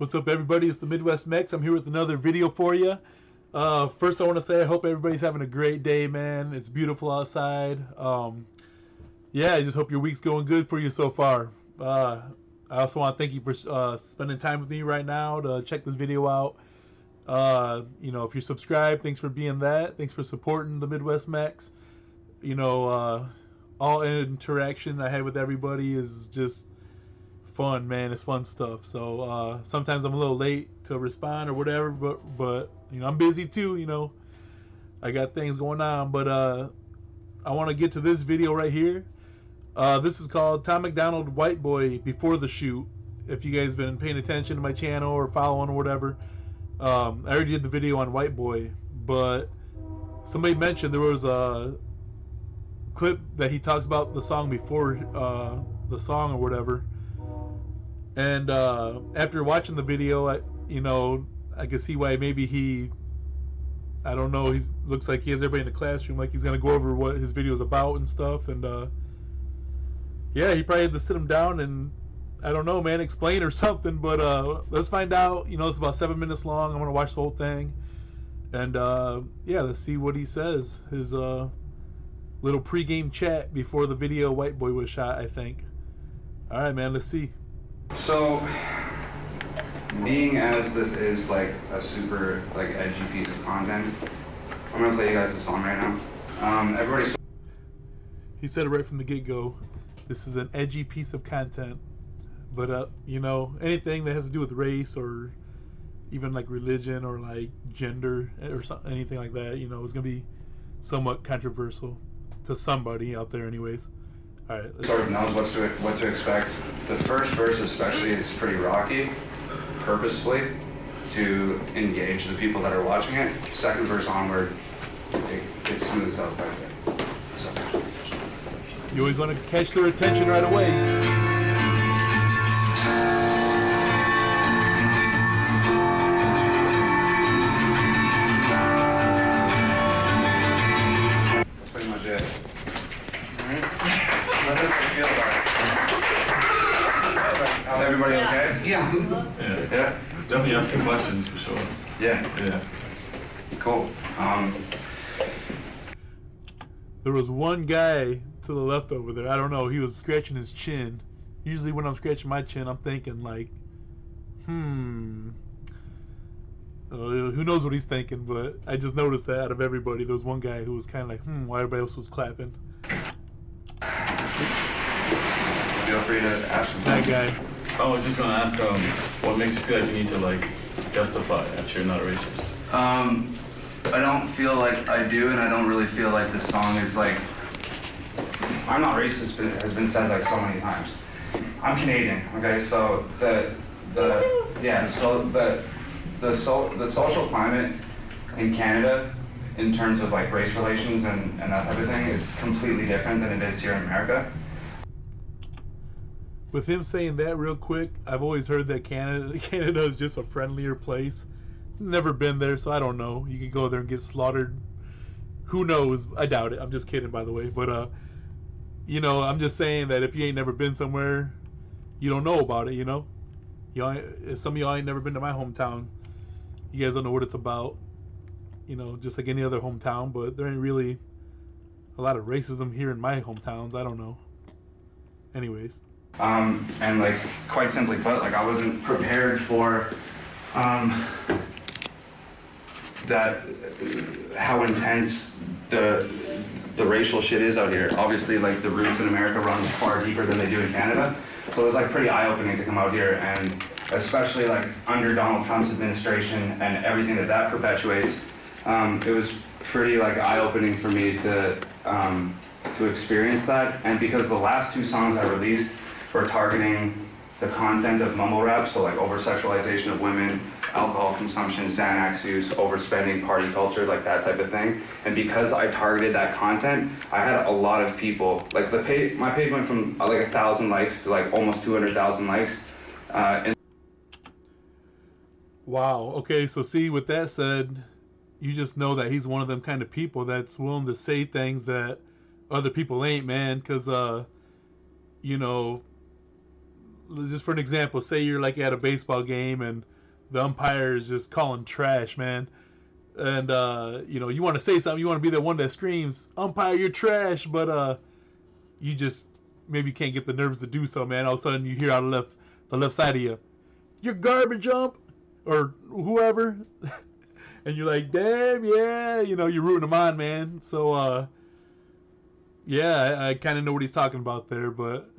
What's up, everybody? It's the MidWestMex. I'm here with another video for you. First, I want to say I hope everybody's having a great day, man. It's beautiful outside. Yeah, I just hope your week's going good for you so far. I also want to thank you for spending time with me right now to check this video out. You know, if you're subscribed, thanks for being that. Thanks for supporting the MidWestMex. You know, all interaction I had with everybody is just fun, man. It's fun stuff. So sometimes I'm a little late to respond or whatever, but you know, I'm busy too. You know, I got things going on. But I want to get to this video right here. This is called Tom Macdonald, White Boy Before the Shoot. If you guys been paying attention to my channel or following or whatever, I already did the video on White Boy, but somebody mentioned there was a clip that he talks about the song before the song or whatever. And after watching the video, I can see why maybe I don't know, he looks like he has everybody in the classroom, like he's going to go over what his video is about and stuff. And yeah, he probably had to sit him down and, I don't know, man, explain or something. But let's find out. You know, it's about 7 minutes long. I'm going to watch the whole thing. And yeah, let's see what he says. His little pregame chat before the video White Boy was shot, I think. All right, man, let's see. So, being as this is like a super edgy piece of content, I'm gonna play you guys the song right now. Everybody. He said it right from the get-go. This is an edgy piece of content, but you know, anything that has to do with race or even like religion or like gender or something, anything like that, you know, is gonna be somewhat controversial to somebody out there, anyways. All right, sort of knows what to expect. The first verse especially is pretty rocky, purposefully, to engage the people that are watching it. Second verse onward, it smooths out quite a bit. So. You always want to catch their attention right away. That's pretty much it. All right. How does it feel about it? Everybody okay? Yeah. Yeah. Definitely asking questions for sure. Yeah. Cool. There was one guy to the left over there. I don't know. He was scratching his chin. Usually when I'm scratching my chin, I'm thinking like, who knows what he's thinking? But I just noticed that out of everybody, there was one guy who was kind of like, while everybody else was clapping. Feel free to ask him. That guy. I was just gonna ask, what makes you feel like you need to justify that you're not racist? I don't feel like I do, and I don't really feel like this song is like, I'm not racist, has been said so many times. I'm Canadian, okay, so the social climate in Canada in terms of race relations and that type of thing is completely different than it is here in America. With him saying that real quick, I've always heard that Canada is just a friendlier place. Never been there, so I don't know. You could go there and get slaughtered. Who knows? I doubt it. I'm just kidding, by the way. But you know, I'm just saying that if you ain't never been somewhere, you don't know about it. You know, some of y'all ain't never been to my hometown. You guys don't know what it's about. You know, just like any other hometown. But there ain't really a lot of racism here in my hometowns. I don't know. Anyways. And quite simply put, I wasn't prepared for that how intense the racial shit is out here. Obviously, the roots in America runs far deeper than they do in Canada, so it was pretty eye-opening to come out here, and especially under Donald Trump's administration and everything that perpetuates. It was pretty eye-opening for me to experience that, and because the last two songs I released were targeting the content of mumble rap, so over-sexualization of women, alcohol consumption, Xanax use, overspending, party culture, that type of thing. And because I targeted that content, I had a lot of people, my page went from 1,000 likes to almost 200,000 likes. Wow. Okay, so see, with that said, you just know that he's one of them kind of people that's willing to say things that other people ain't, man, because you know, just for an example, say you're at a baseball game and the umpire is just calling trash, man. And you know, you want to say something, you want to be the one that screams, "Umpire, you're trash," but you just maybe can't get the nerves to do so, man. All of a sudden, you hear out of the left side of you, "You're garbage, ump," or whoever, and you're like, "Damn, yeah," you know, you're rooting them on, man. So yeah, I kind of know what he's talking about there, but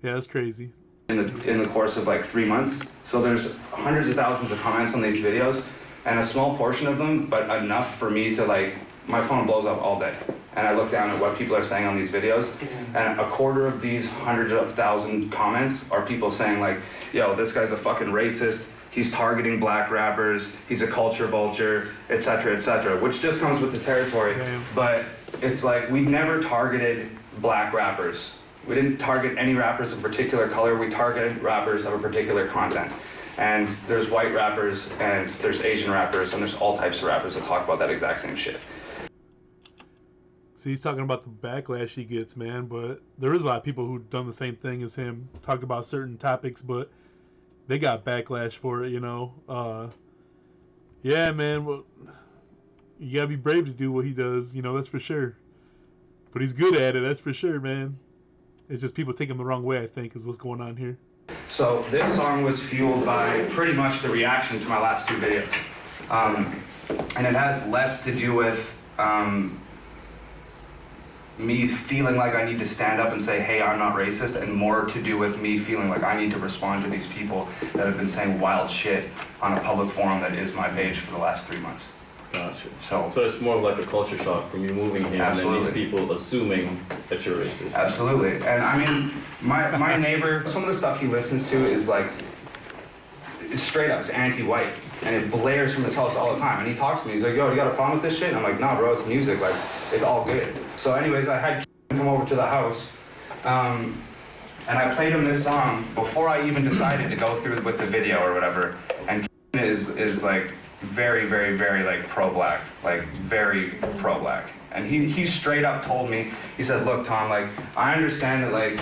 yeah, that's crazy. In the course of like 3 months. So there's hundreds of thousands of comments on these videos, and a small portion of them, but enough for me to like, my phone blows up all day. And I look down at what people are saying on these videos, and a quarter of these hundreds of thousand comments are people saying like, yo, this guy's a fucking racist, he's targeting black rappers, he's a culture vulture, etc., which just comes with the territory. Damn. But it's like, we've never targeted black rappers. We didn't target any rappers of a particular color, we targeted rappers of a particular content. And there's white rappers, and there's Asian rappers, and there's all types of rappers that talk about that exact same shit. So he's talking about the backlash he gets, man, but there is a lot of people who've done the same thing as him, talked about certain topics, but they got backlash for it, you know. Yeah, man, well, you gotta be brave to do what he does, you know, that's for sure. But he's good at it, that's for sure, man. It's just people take him the wrong way, I think, is what's going on here. So this song was fueled by pretty much the reaction to my last two videos. And it has less to do with me feeling like I need to stand up and say, hey, I'm not racist, and more to do with me feeling like I need to respond to these people that have been saying wild shit on a public forum that is my page for the last 3 months. Gotcha. So it's more of like a culture shock from you moving here and then these people assuming that you're racist. Absolutely. And I mean, my neighbor, some of the stuff he listens to is like, it's straight up, it's anti-white. And it blares from his house all the time. And he talks to me, he's like, yo, you got a problem with this shit? And I'm like, nah, bro, it's music, like, it's all good. So anyways, I had him come over to the house, and I played him this song before I even decided to go through with the video or whatever. And is like very, very, very like pro-black, like very pro-black. And he straight up told me, he said, look, Tom, like, I understand that like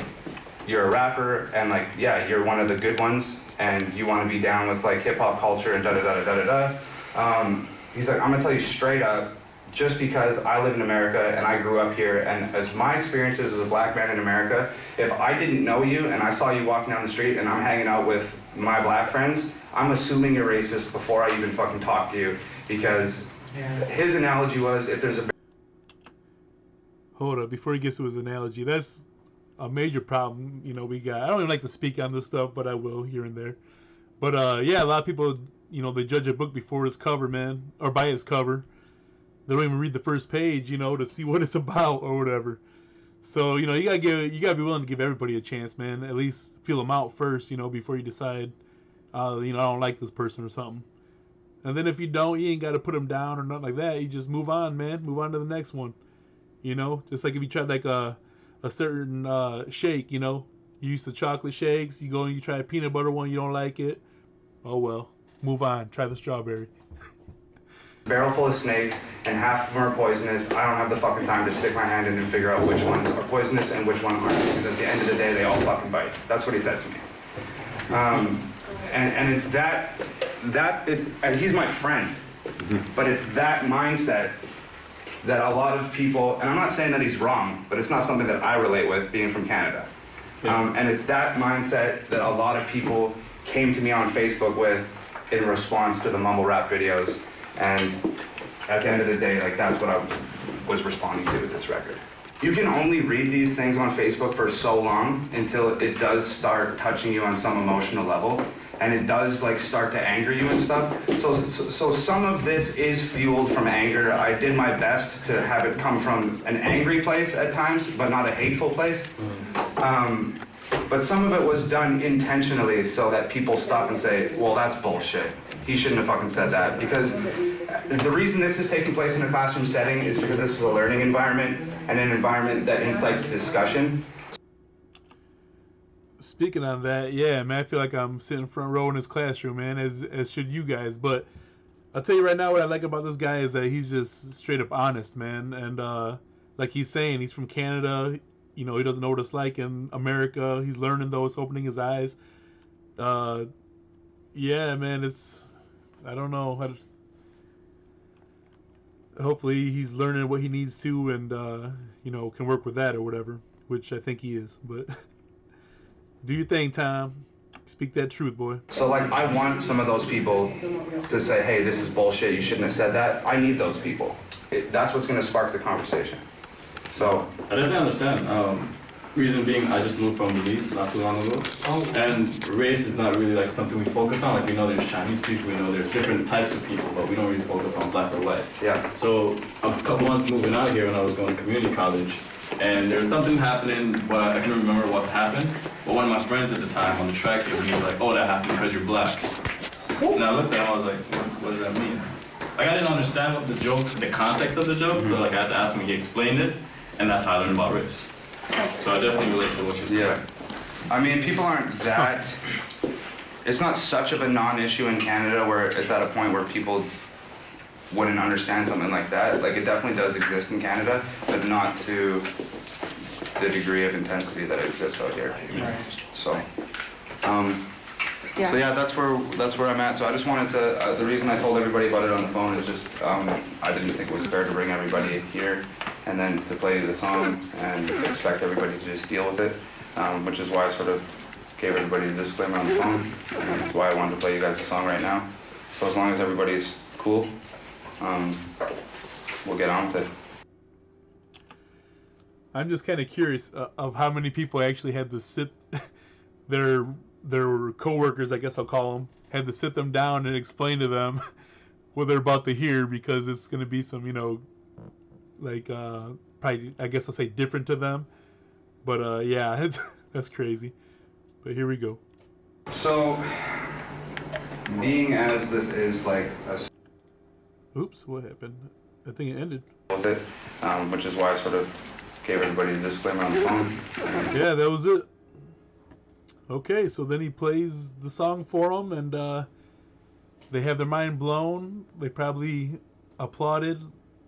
you're a rapper and like, yeah, you're one of the good ones and you want to be down with like hip hop culture and da-da-da-da-da-da. He's like, I'm gonna tell you straight up, just because I live in America and I grew up here, and as my experiences as a black man in America, if I didn't know you and I saw you walking down the street and I'm hanging out with my black friends, I'm assuming you're racist before I even fucking talk to you, because his analogy was, if there's a... Hold up, before he gets to his analogy, that's a major problem, you know, we got. I don't even like to speak on this stuff, but I will here and there. But yeah, a lot of people, you know, they judge a book before its cover, man, or by its cover. They don't even read the first page, you know, to see what it's about or whatever. So, you know, you gotta be willing to give everybody a chance, man. At least feel them out first, you know, before you decide, you know, I don't like this person or something. And then if you don't, you ain't gotta put them down or nothing like that. You just move on, man. Move on to the next one. You know, just like if you tried like a certain shake, you know, you used to chocolate shakes, you go and you try a peanut butter one, you don't like it. Oh well, move on. Try the strawberry. barrel full of snakes, and half of them are poisonous. I don't have the fucking time to stick my hand in and figure out which ones are poisonous and which ones aren't, because at the end of the day, they all fucking bite. That's what he said to me. And it's and he's my friend, but it's that mindset that a lot of people, and I'm not saying that he's wrong, but it's not something that I relate with, being from Canada. And it's that mindset that a lot of people came to me on Facebook with in response to the mumble rap videos. And at the end of the day, like, that's what I was responding to with this record. You can only read these things on Facebook for so long until it does start touching you on some emotional level, and it does like start to anger you and stuff. So some of this is fueled from anger. I did my best to have it come from an angry place at times, but not a hateful place. But some of it was done intentionally so that people stop and say, well, that's bullshit. He shouldn't have fucking said that. Because the reason this is taking place in a classroom setting is because this is a learning environment, and an environment that incites discussion. Speaking on that, yeah, man, I feel like I'm sitting front row in his classroom, man, as should you guys. But I'll tell you right now, what I like about this guy is that he's just straight up honest, man. And like he's saying, he's from Canada. You know, he doesn't know what it's like in America. He's learning, though. It's opening his eyes. yeah, man, I don't know. Hopefully he's learning what he needs to, and can work with that or whatever, which I think he is. But do your thing, Tom. Speak that truth, boy. So like, I want some of those people to say, hey, this is bullshit, you shouldn't have said that. I need those people. That's what's gonna spark the conversation. So. I definitely understand. Reason being, I just moved from Belize not too long ago. And race is not really like something we focus on. Like, we know there's Chinese people, we know there's different types of people, but we don't really focus on black or white. Yeah. So a couple months moving out here when I was going to community college, and there was something happening, but I can't remember what happened. But one of my friends at the time on the track here, he was like, oh, that happened because you're black. And I looked at him, I was like, what does that mean? Like, I didn't understand what the context of the joke, so like I had to ask him, he explained it, and that's how I learned about race. So I definitely relate to what you're saying. Yeah. I mean, people aren't that, it's not such of a non-issue in Canada where it's at a point where people wouldn't understand something like that. Like, it definitely does exist in Canada, but not to the degree of intensity that exists out here. Right. So, so yeah, that's where I'm at. So I just wanted to, the reason I told everybody about it on the phone is just, I didn't think it was fair to bring everybody here and then to play the song and expect everybody to just deal with it, which is why I sort of gave everybody the disclaimer on the phone, and that's why I wanted to play you guys the song right now. So as long as everybody's cool, we'll get on with it. I'm just kind of curious of how many people actually had to sit their coworkers, I guess I'll call them, had to sit them down and explain to them what they're about to hear, because it's going to be some, probably, I guess I'll say different to them. But yeah, that's crazy. But here we go. So, being as this is like a... Oops, what happened? I think it ended. With it, which is why I sort of gave everybody the disclaimer on the phone. Yeah, that was it. Okay, so then he plays the song for them, and they have their mind blown. They probably applauded,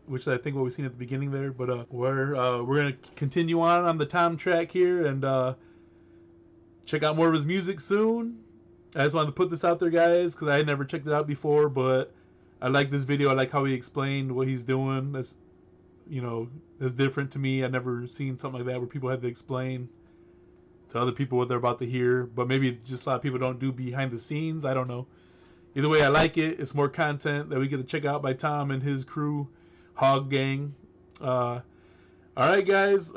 which I think what we've seen at the beginning there. But we're gonna continue on the Tom track here, and check out more of his music soon. I just wanted to put this out there, guys, because I had never checked it out before. But I like this video. I like how he explained what he's doing. That's that's different to me. I've never seen something like that where people had to explain to other people what they're about to hear. But maybe just a lot of people don't do behind the scenes. I don't know. Either way, I like it. It's more content that we get to check out by Tom and his crew, Hog Gang. All right, guys.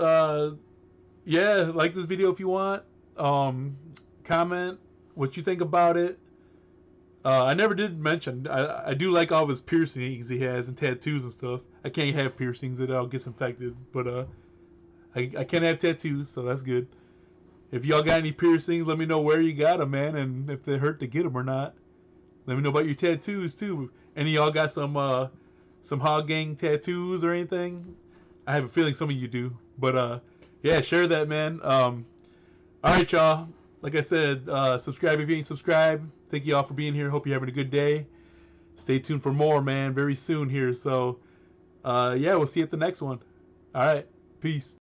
Yeah, like this video if you want. Comment what you think about it. I never did mention, I do like all of his piercings he has and tattoos and stuff. I can't have piercings, it all gets infected. But I can have tattoos, so that's good. If y'all got any piercings, let me know where you got them, man, and if they hurt to get them or not. Let me know about your tattoos too. Any of y'all got some Hog Gang tattoos or anything? I have a feeling some of you do. But yeah, share that, man. All right, y'all. Like I said, subscribe if you ain't subscribed. Thank you all for being here. Hope you're having a good day. Stay tuned for more, man, very soon here. So, yeah, we'll see you at the next one. All right. Peace.